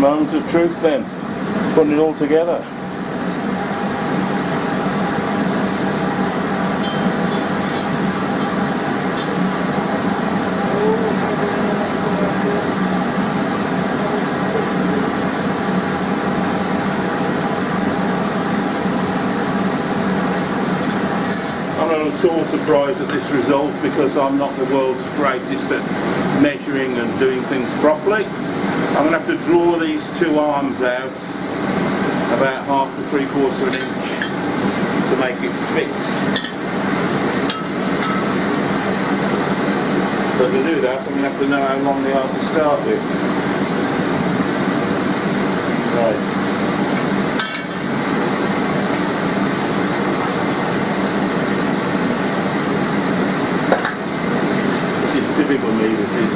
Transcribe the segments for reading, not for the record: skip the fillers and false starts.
moment of truth then, putting it all together. I'm not at all surprised at this result because I'm not the world's greatest at measuring and doing things properly. I'm going to have to draw these two arms out about 1/2 to 3/4 of an inch to make it fit. So to do that, I'm going to have to know how long they are to start with. Right. Typical me, this is.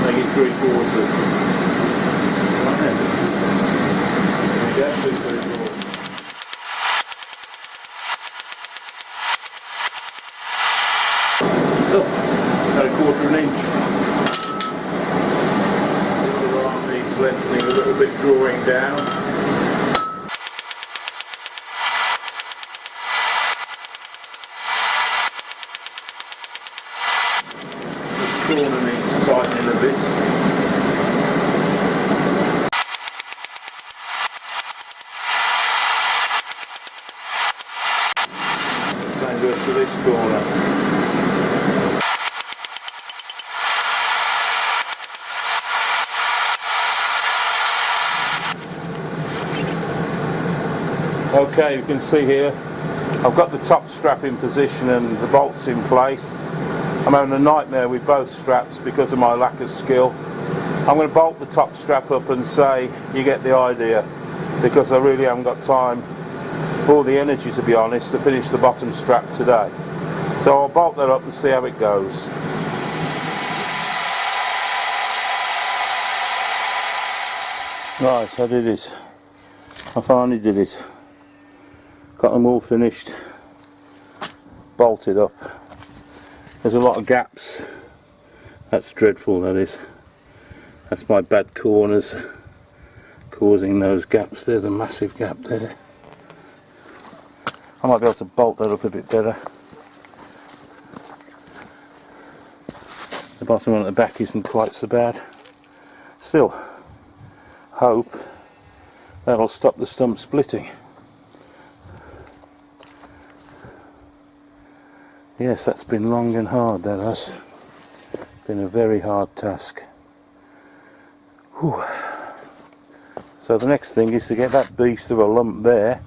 Make it 3/4. Right then. There we go, 3/4. Oh, about 1/4 of an inch. The other arm needs lengthening a little bit, drawing down. Corner needs tightening a bit. Same goes for this corner. Okay, you can see here I've got the top strap in position and the bolts in place. I'm having a nightmare with both straps because of my lack of skill. I'm going to bolt the top strap up and say you get the idea, because I really haven't got time or the energy, to be honest, to finish the bottom strap today. So I'll bolt that up and see how it goes. Right, I did it. I finally did it. Got them all finished, bolted up. There's a lot of gaps. That's dreadful, that is. That's my bad corners causing those gaps. There's a massive gap there. I might be able to bolt that up a bit better. The bottom one at the back isn't quite so bad. Still, hope that'll stop the stump splitting. Yes, that's been long and hard, that has. Been a very hard task. Whew. So the next thing is to get that beast of a lump there,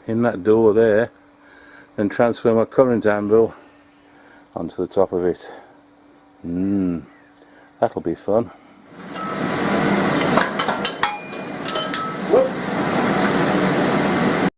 in that door there, then transfer my current anvil onto the top of it. That'll be fun.